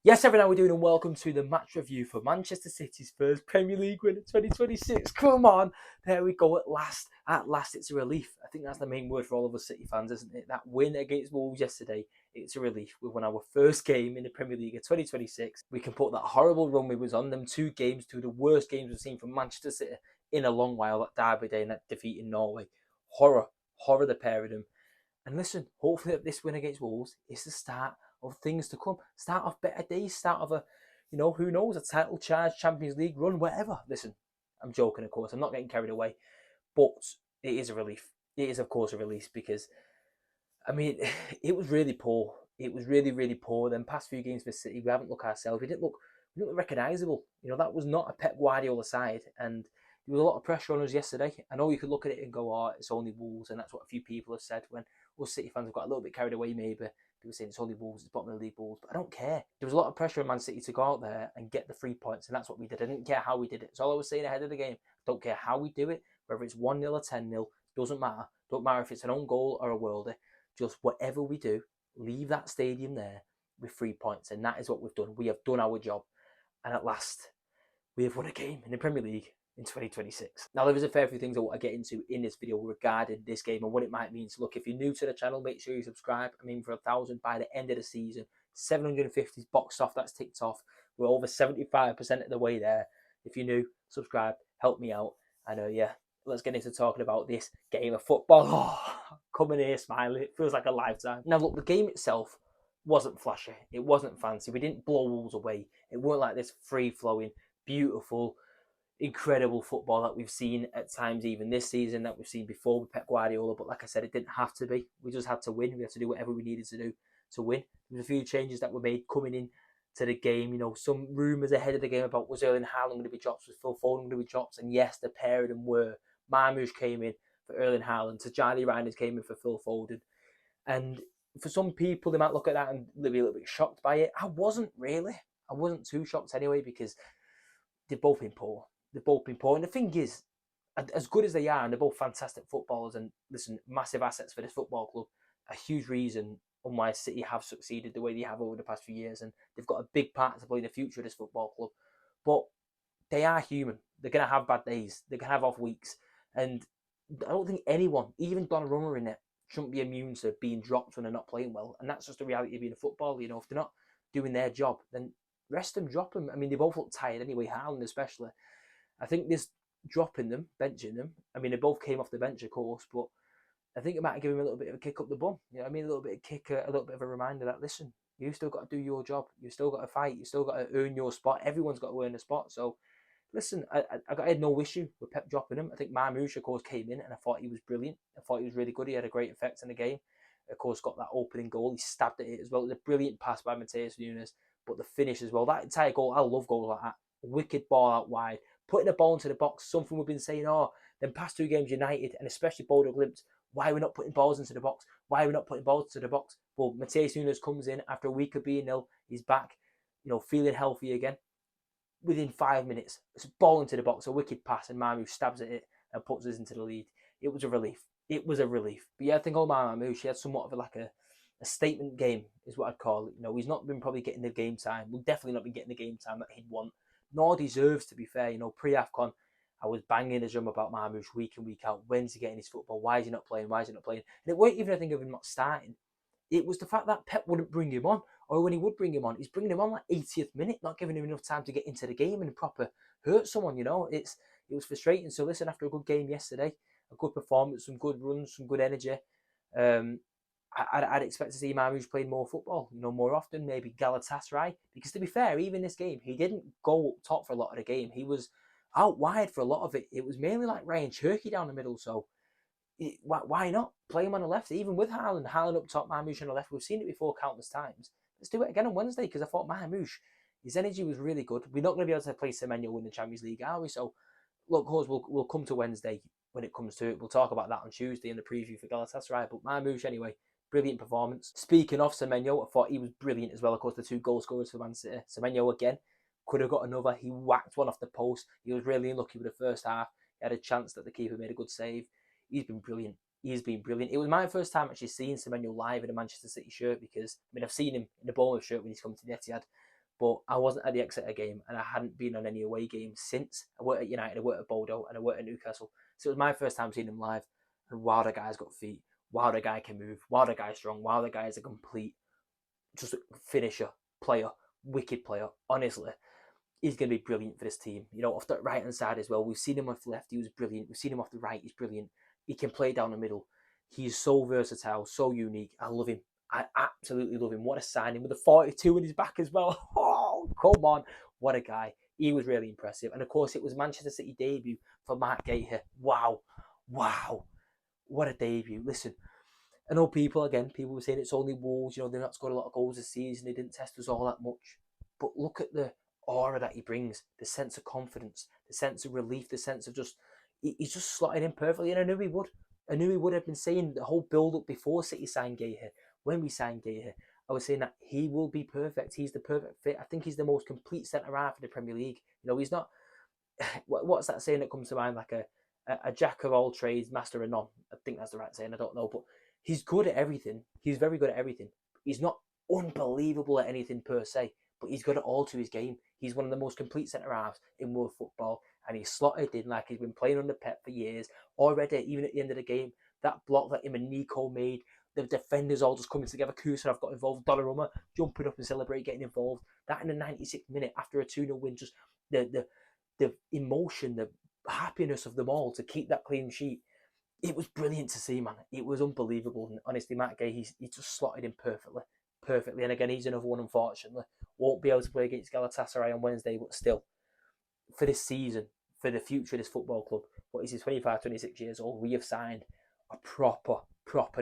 Yes, everyone, how we doing, and welcome to the match review for Manchester City's first Premier League win in 2026. Come on, there we go at last. At last, it's a relief. I think that's the main word for all of us City fans, isn't it? That win against Wolves yesterday, it's a relief. We won our first game in the Premier League of 2026. We can put that horrible run we was on, them two of the worst games we've seen from Manchester City in a long while, that Derby Day and that defeat in Norway. Horror, the pair of them. And listen, hopefully this win against Wolves is the start of things to come. Start of better days, start of who knows, a title charge, Champions League run, whatever. Listen, I'm joking, of course. I'm not getting carried away. But it is a relief. It is, of course, a relief because, I mean, it was really poor. It was really, really poor. Then past few games for City, we haven't looked ourselves. We didn't look recognisable. That was not a Pep Guardiola side. And there was a lot of pressure on us yesterday. I know you could look at it and go, oh, it's only Wolves. And that's what a few people have said when us City fans have got a little bit carried away, maybe. People saying it's only Wolves, it's bottom of the league Wolves. But I don't care. There was a lot of pressure on Man City to go out there and get the 3 points. And that's what we did. I didn't care how we did it. It's all I was saying ahead of the game. I don't care how we do it. Whether it's 1-0 or 10-0, doesn't matter. Don't matter if it's an own goal or a worldie. Just whatever we do, leave that stadium there with 3 points. And that is what we've done. We have done our job. And at last, we have won a game in the Premier League in 2026. Now, there is a fair few things I want to get into in this video regarding this game and what it might mean. So look, if you're new to the channel, make sure you subscribe. I mean, for 1,000 by the end of the season, 750 is boxed off, that's ticked off. We're over 75% of the way there. If you're new, subscribe, help me out. I know, yeah. Let's get into talking about this game of football. Oh, coming here smiling, it feels like a lifetime. Now look, the game itself wasn't flashy. It wasn't fancy. We didn't blow Wolves away. It weren't like this free-flowing, beautiful, incredible football that we've seen at times even this season, that we've seen before with Pep Guardiola. But like I said, it didn't have to be. We just had to win. We had to do whatever we needed to do to win. There was a few changes that were made coming in to the game. Some rumours ahead of the game about was Erling Haaland going to be dropped, was Phil Foden going to be dropped, and yes, the pair of them were. Marmoush came in for Erling Haaland, Tajani Reinders came in for Phil Foden. And for some people, they might look at that and be a little bit shocked by it. I wasn't really. I wasn't too shocked anyway, because they've both been poor. They've both been poor. And the thing is, as good as they are, and they're both fantastic footballers, and listen, massive assets for this football club, a huge reason on why City have succeeded the way they have over the past few years, and they've got a big part to play in the future of this football club. But they are human. They're going to have bad days. They're going to have off weeks. And I don't think anyone, even Donnarumma in it, shouldn't be immune to being dropped when they're not playing well. And that's just the reality of being a footballer. If they're not doing their job, then rest them, drop them. I mean, they both look tired anyway, Haaland especially. I think this dropping them, benching them, I mean, they both came off the bench, of course, but I think it might give him a little bit of a kick up the bum. A little bit of kick, a little bit of a reminder that, listen, you've still got to do your job. You've still got to fight. You've still got to earn your spot. Everyone's got to earn a spot. So, listen, I had no issue with Pep dropping him. I think Marmoush, of course, came in and I thought he was brilliant. I thought he was really good. He had a great effect in the game. Of course, got that opening goal. He stabbed at it as well. It was a brilliant pass by Matheus Nunes, but the finish as well. That entire goal, I love goals like that. Wicked ball out wide. Putting a ball into the box, something we've been saying, then past two games United, and especially Bodo Glimt, why are we not putting balls into the box? Why are we not putting balls into the box? Well, Matheus Nunes comes in after a week of being ill. He's back, feeling healthy again. Within 5 minutes, it's a ball into the box, a wicked pass, and Marmoush stabs at it and puts us into the lead. It was a relief. It was a relief. But yeah, I think Marmoush, he had somewhat of a statement game, is what I'd call it. He's not been probably getting the game time. We'll definitely not be getting the game time that he'd want, nor deserves, to be fair. Pre-AFCON, I was banging his drum about Marmoush week in, week out. When's he getting his football? Why is he not playing? Why is he not playing? And it weren't even a thing of him not starting. It was the fact that Pep wouldn't bring him on, or when he would bring him on, he's bringing him on like 80th minute, not giving him enough time to get into the game and proper hurt someone. It was frustrating. So listen, after a good game yesterday, a good performance, some good runs, some good energy, I'd expect to see Marmoush playing more football, more often, maybe Galatasaray. Because to be fair, even this game, he didn't go up top for a lot of the game. He was out wide for a lot of it. It was mainly like Ryan Cherky down the middle. So why not play him on the left? Even with Haaland up top, Marmoush on the left. We've seen it before countless times. Let's do it again on Wednesday, because I thought Marmoush, his energy was really good. We're not going to be able to play Semenyo in the Champions League, are we? So, look, of course, we'll come to Wednesday when it comes to it. We'll talk about that on Tuesday in the preview for Galatasaray. But Marmoush, anyway, brilliant performance. Speaking of Semenyo, I thought he was brilliant as well. Of course, the 2 goal scorers for Man City. Semenyo again could have got another. He whacked one off the post. He was really unlucky with the first half. He had a chance that the keeper made a good save. He's been brilliant. He's been brilliant. It was my first time actually seeing Semenyo live in a Manchester City shirt, because I've seen him in the Bournemouth shirt when he's come to the Etihad, But I wasn't at the Exeter game, and I hadn't been on any away games since. I worked at United, I worked at Bodo, and I worked at Newcastle. So it was my first time seeing him live. And wow, the guy's got feet. Wow, the guy can move. Wow, the guy's strong. Wow, the guy is a complete just finisher, player, wicked player. Honestly, he's going to be brilliant for this team. You know, off the right hand side as well. We've seen him off the left, he was brilliant. We've seen him off the right, he's brilliant. He can play down the middle. He's so versatile, so unique. I love him. I absolutely love him. What a signing with the 42 in his back as well. Oh, come on. What a guy. He was really impressive. And of course, it was Manchester City debut for Mark Gahey. Wow. Wow. What a debut. Listen, I know people were saying it's only Wolves, you know, they're not scored a lot of goals this season, they didn't test us all that much. But look at the aura that he brings, the sense of confidence, the sense of relief, the sense of just, he's just slotted in perfectly, and I knew he would. I knew he would. Have been saying the whole build-up before City signed Gahey, when we signed Gahey, I was saying that he will be perfect. He's the perfect fit. I think he's the most complete centre-half in the Premier League. You know, he's not, what's that saying that comes to mind, like a jack of all trades, master of none. I think that's the right saying, I don't know, but he's good at everything. He's very good at everything. He's not unbelievable at anything per se, but he's got it all to his game. He's one of the most complete centre-halves in world football, and he's slotted in like he's been playing under Pep for years. Already, even at the end of the game, that block that him and Nico made, the defenders all just coming together. Kusanov got involved, Donnarumma jumping up and celebrate getting involved. That in the 96th minute after a 2-0 win, just the emotion, the happiness of them all to keep that clean sheet. It was brilliant to see, man. It was unbelievable. And honestly, Matt Gay, he just slotted in perfectly. And again, he's another one, unfortunately. Won't be able to play against Galatasaray on Wednesday, but still, for this season, for the future of this football club, what is he, 25, 26 years old, we have signed a proper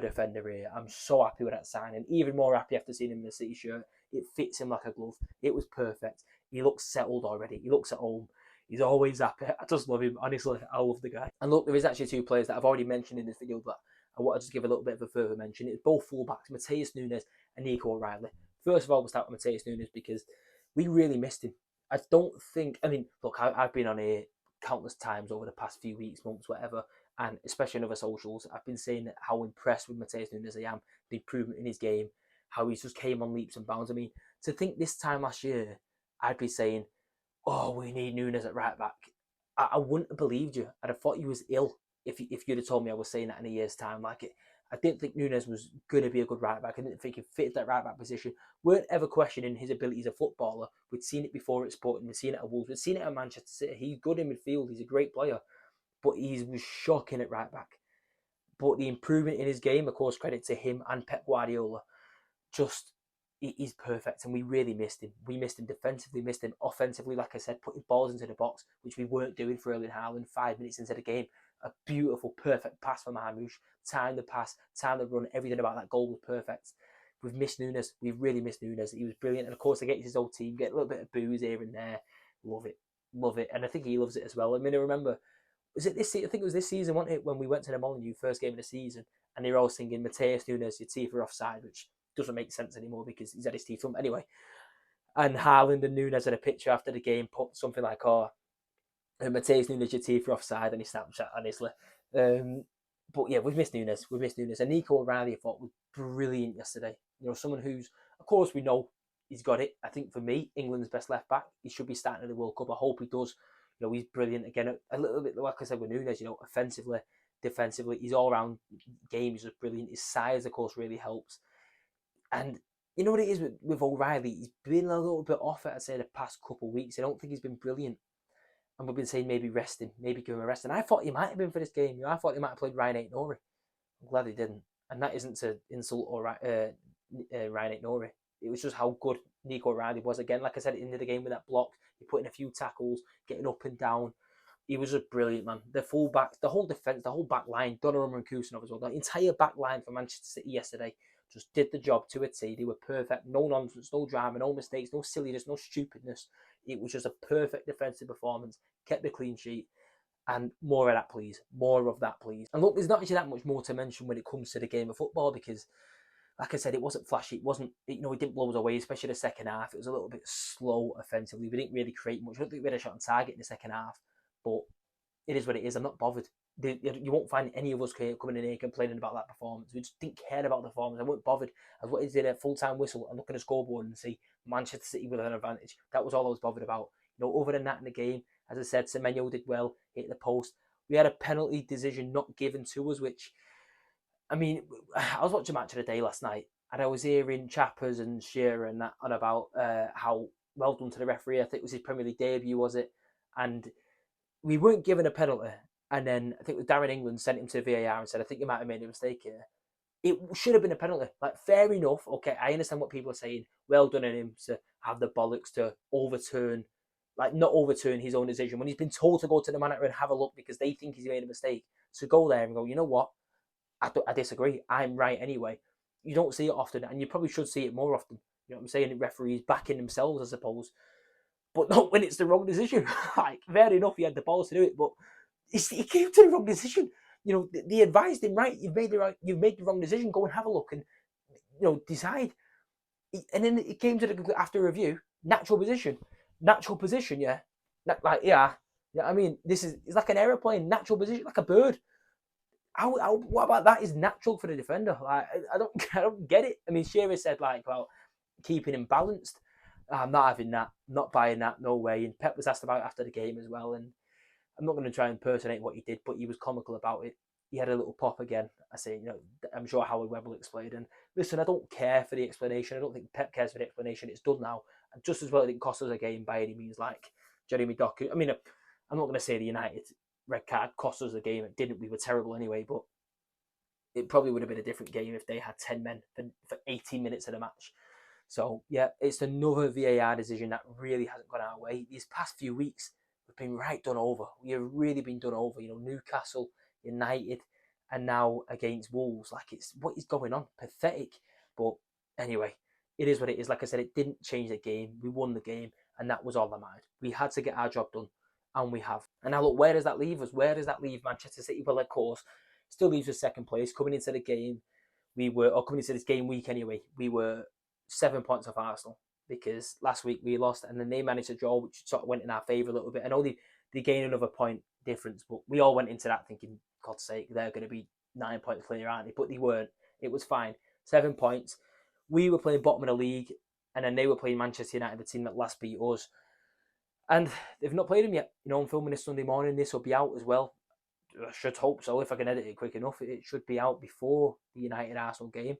defender here. I'm so happy with that signing. Even more happy after seeing him in the City shirt. It fits him like a glove. It was perfect. He looks settled already. He looks at home. He's always happy. I just love him. Honestly, I love the guy. And look, there is actually two players that I've already mentioned in this video, but I want to just give a little bit of a further mention. It's both fullbacks, Matheus Nunes and Nico O'Reilly. First of all, we'll start with Matheus Nunes because we really missed him. I don't think, I mean, look, I've been on here countless times over the past few weeks, months, whatever, and especially on other socials, I've been saying how impressed with Matheus Nunes I am, the improvement in his game, how he's just came on leaps and bounds. I mean, to think this time last year, I'd be saying, oh, we need Nunes at right back. I wouldn't have believed you. I'd have thought you was ill if you'd have told me I was saying that in a year's time. I didn't think Nunes was going to be a good right back. I didn't think he fit that right back position. Weren't ever questioning his ability as a footballer. We'd seen it before at Sporting. We'd seen it at Wolves. We'd seen it at Manchester City. He's good in midfield. He's a great player. But he was shocking at right back. But the improvement in his game, of course, credit to him and Pep Guardiola, just, he's perfect, and we really missed him. We missed him defensively, missed him offensively, like I said, putting balls into the box, which we weren't doing for Erling Haaland 5 minutes into the game. A beautiful, perfect pass from Marmoush. Time the pass, time the run, everything about that goal was perfect. We've missed Nunes. We've really missed Nunes. He was brilliant. And of course, against his old team, get a little bit of booze here and there. Love it. Love it. And I think he loves it as well. I mean, I remember, was it this? I think it was this season, wasn't it, when we went to the Molineux first game of the season, and they were all singing Matheus Nunes, your teeth are offside, which doesn't make sense anymore because he's had his teeth from anyway. And Haaland and Nunes had a picture after the game, put something like, "Oh, Matheus Nunes, your teeth are offside," and he Snapchat, honestly. But yeah, we've missed Nunes. And Nico O'Reilly, I thought, was brilliant yesterday. You know, someone who's, of course, we know he's got it. I think for me, England's best left back. He should be starting in the World Cup. I hope he does. You know, he's brilliant. Again, a little bit like I said with Nunes, you know, offensively, defensively, he's all around game. He's just brilliant. His size, of course, really helps. And you know what it is with O'Reilly? He's been a little bit off it, I'd say, the past couple of weeks. I don't think he's been brilliant. And we've been saying maybe resting, maybe give him a rest. And I thought he might have been for this game. You know, I thought he might have played Ryan Aït-Nouri. I'm glad he didn't. And that isn't to insult Ryan Aït-Nouri. It was just how good Nico O'Reilly was. Again, like I said, into the game with that block, he put in a few tackles, getting up and down. He was just brilliant, man. The full back, the whole defence, the whole back line, Donnarumma and Kusanov as well. The entire back line for Manchester City yesterday just did the job to a T. They were perfect. No nonsense, no drama, no mistakes, no silliness, no stupidness. It was just a perfect defensive performance. Kept the clean sheet. And more of that, please. More of that, please. And look, there's not actually that much more to mention when it comes to the game of football because, like I said, it wasn't flashy. It wasn't, it didn't blow us away, especially the second half. It was a little bit slow offensively. We didn't really create much. I don't think we had a shot on target in the second half. But it is what it is. I'm not bothered. You won't find any of us coming in here complaining about that performance. We just didn't care about the performance. I wasn't bothered. I wanted to do a full-time whistle and look at the scoreboard and see Manchester City with an advantage. That was all I was bothered about. Other than that in the game, as I said, Semenyo did well, hit the post. We had a penalty decision not given to us, which, I mean, I was watching Match of the Day last night, and I was hearing Chappers and Shearer and that on about how well done to the referee. I think it was his Premier League debut, was it? And we weren't given a penalty. And then I think with Darren England sent him to VAR and said, I think you might have made a mistake here. It should have been a penalty. Like, fair enough. Okay, I understand what people are saying. Well done on him to have the bollocks to overturn, like not overturn his own decision. When he's been told to go to the monitor and have a look because they think he's made a mistake, to go there and go, you know what? I disagree. I'm right anyway. You don't see it often, and you probably should see it more often. You know what I'm saying? Referees backing themselves, I suppose. But not when it's the wrong decision. Like, fair enough, he had the balls to do it, but he came to the wrong decision. They advised him, right, you've made the wrong decision, go and have a look and, decide. And then it came to the, after review, natural position, yeah. I mean, it's like an aeroplane, natural position, like a bird. What about that is natural for the defender? Like, I don't get it. I mean, Shearer said, like, about keeping him balanced. I'm not having that, not buying that, no way. And Pep was asked about it after the game as well, and I'm not going to try and impersonate what he did, but he was comical about it. He had a little pop again. I say, I'm sure Howard Webb will explain. And listen, I don't care for the explanation. I don't think Pep cares for the explanation. It's done now. And just as well, it didn't cost us a game by any means, like Jeremy Doku. I mean, I'm not going to say the United red card cost us a game. It didn't. We were terrible anyway, but it probably would have been a different game if they had 10 men for 18 minutes of the match. So, yeah, it's another VAR decision that really hasn't gone our way. These past few weeks, we've been done over. We have really been done over. Newcastle, United, and now against Wolves. Like, it's what is going on? Pathetic. But anyway, it is what it is. Like I said, it didn't change the game. We won the game, and that was all that mattered. We had to get our job done, and we have. And now look, where does that leave us? Where does that leave Manchester City? Well, of course, still leaves us second place. Coming into the game, coming into this game week anyway, we were 7 points off Arsenal, because last week we lost and then they managed to draw, which sort of went in our favour a little bit. I know they gained another point difference, but we all went into that thinking, God's sake, they're going to be 9 points clear, aren't they? But they weren't. It was fine. 7 points. We were playing bottom of the league, and then they were playing Manchester United, the team that last beat us. And they've not played them yet. I'm filming this Sunday morning. This will be out as well. I should hope so. If I can edit it quick enough, it should be out before the United-Arsenal game.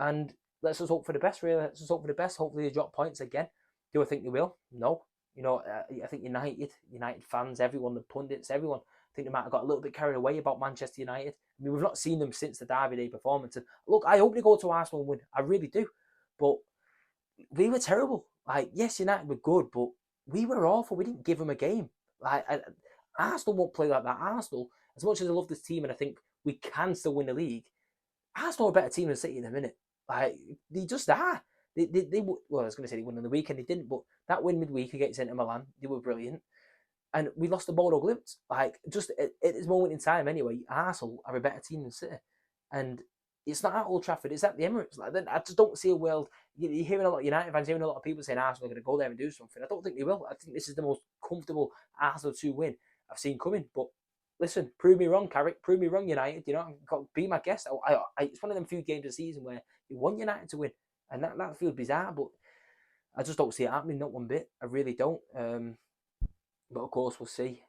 And let's just hope for the best, really. Let's just hope for the best. Hopefully they drop points again. Do I think they will? No. I think United fans, everyone, the pundits, everyone, I think they might have got a little bit carried away about Manchester United. I mean, we've not seen them since the Derby Day performance. And look, I hope they go to Arsenal and win. I really do. But we were terrible. Like, yes, United were good, but we were awful. We didn't give them a game. Like, Arsenal won't play like that. Arsenal, as much as I love this team and I think we can still win the league, Arsenal are a better team than City in a minute. Like, they just are. Well, I was going to say they won on the weekend, they didn't, but that win midweek against Inter Milan, they were brilliant. And we lost the Bodo Glimt. Like, just at this moment in time anyway, Arsenal are a better team than City. And it's not at Old Trafford, it's at the Emirates. Like, I just don't see a world. You're hearing a lot of United fans, hearing a lot of people saying Arsenal are going to go there and do something. I don't think they will. I think this is the most comfortable Arsenal 2 win I've seen coming. But listen, prove me wrong, Carrick. Prove me wrong, United. Be my guest. It's one of them few games of the season where you want United to win. And that feels bizarre, but I just don't see it happening, not one bit. I really don't. But of course, we'll see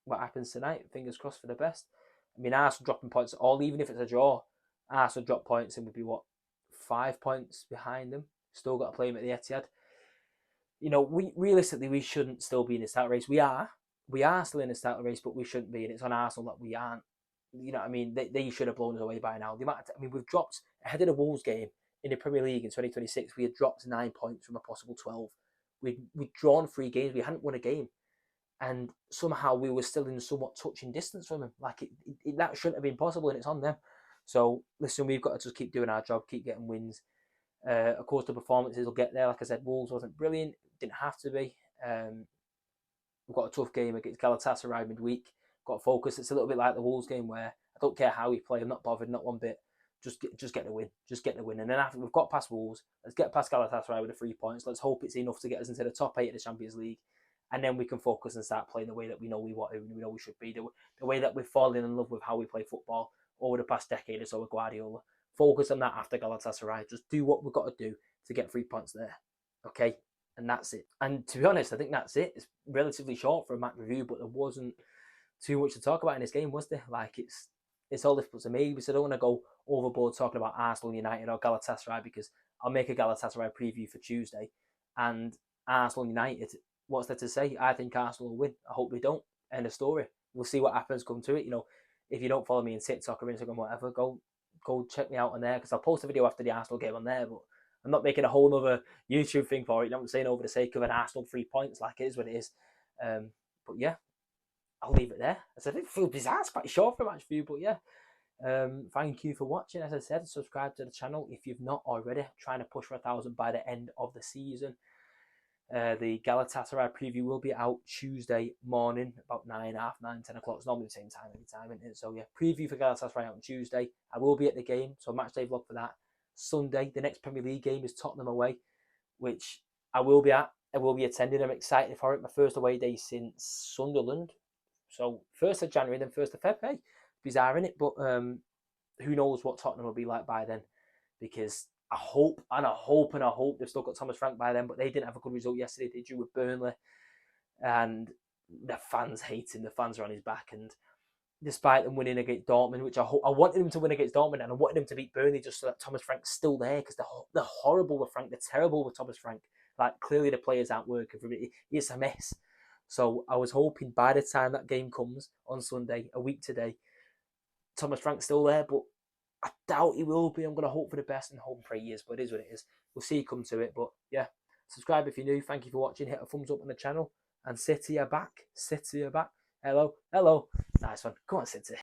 what happens tonight. Fingers crossed for the best. I mean, Arsenal dropping points, all even if it's a draw, Arsenal drop points and would be 5 points behind them. Still got to play them at the Etihad. Realistically, we shouldn't still be in the title race. We are still in the title race, but we shouldn't be, and it's on Arsenal that we aren't. You know what I mean? They should have blown us away by now. We've dropped ahead of the Wolves game in the Premier League in 2026. We had dropped 9 points from a possible 12. We'd drawn 3 games. We hadn't won a game. And somehow we were still in somewhat touching distance from them. Like, that shouldn't have been possible, and it's on them. So, listen, we've got to just keep doing our job, keep getting wins. Of course, the performances will get there. Like I said, Wolves wasn't brilliant. Didn't have to be. We've got a tough game against Galatasaray midweek. Got to focus. It's a little bit like the Wolves game where I don't care how we play. I'm not bothered, not one bit. Just get the win. Just get the win. And then after we've got past Wolves, let's get past Galatasaray with the 3 points. Let's hope it's enough to get us into the top 8 of the Champions League. and then we can focus and start playing the way that we know we want to, we know we should be, the way that we've fallen in love with how we play football over the past decade or so with Guardiola. Focus on that after Galatasaray. Just do what we've got to do to get 3 points there. Okay? And that's it. And to be honest, I think that's it. It's relatively short for a match review, but there wasn't too much to talk about in this game, was there? Like, it's all difficult to me, so I don't want to go overboard talking about Arsenal, United or Galatasaray, because I'll make a Galatasaray preview for Tuesday. And Arsenal United, what's there to say? I think Arsenal will win. I hope they don't. End of story. We'll see what happens come to it. You know, if you don't follow me in TikTok or Instagram, whatever, go check me out on there, because I'll post a video after the Arsenal game on there, but I'm not making a whole other YouTube thing for it. You know what I'm saying? Over the sake of an Arsenal 3 points, like it is what it is. But yeah, I'll leave it there. As I said, it feels bizarre. It's quite short for a match view, but yeah. Thank you for watching. As I said, subscribe to the channel if you've not already. Trying to push for 1,000 by the end of the season. The Galatasaray preview will be out Tuesday morning, about 9, half 9, 10 o'clock. It's normally the same time every time, isn't it? So yeah, preview for Galatasaray out on Tuesday. I will be at the game, so match day vlog for that. Sunday, the next Premier League game is Tottenham away, which I will be at. I will be attending. I'm excited for it. My first away day since Sunderland. So 1st of January, then 1st of February. Bizarre, innit? But who knows what Tottenham will be like by then, because I hope they've still got Thomas Frank by then, but they didn't have a good result yesterday. They drew with Burnley, and the fans hate him. The fans are on his back, and despite them winning against Dortmund, which I wanted them to win against Dortmund, and I wanted them to beat Burnley just so that Thomas Frank's still there, because they're horrible with Frank. They're terrible with Thomas Frank. Like, clearly the players aren't working for him. It's a mess. So I was hoping by the time that game comes on Sunday, a week today, Thomas Frank's still there, but I doubt he will be. I'm going to hope for the best and hope and pray he is, but it is what it is. We'll see you come to it. But yeah, subscribe if you're new. Thank you for watching. Hit a thumbs up on the channel. And City are back. City are back. Hello. Nice one. Come on, City.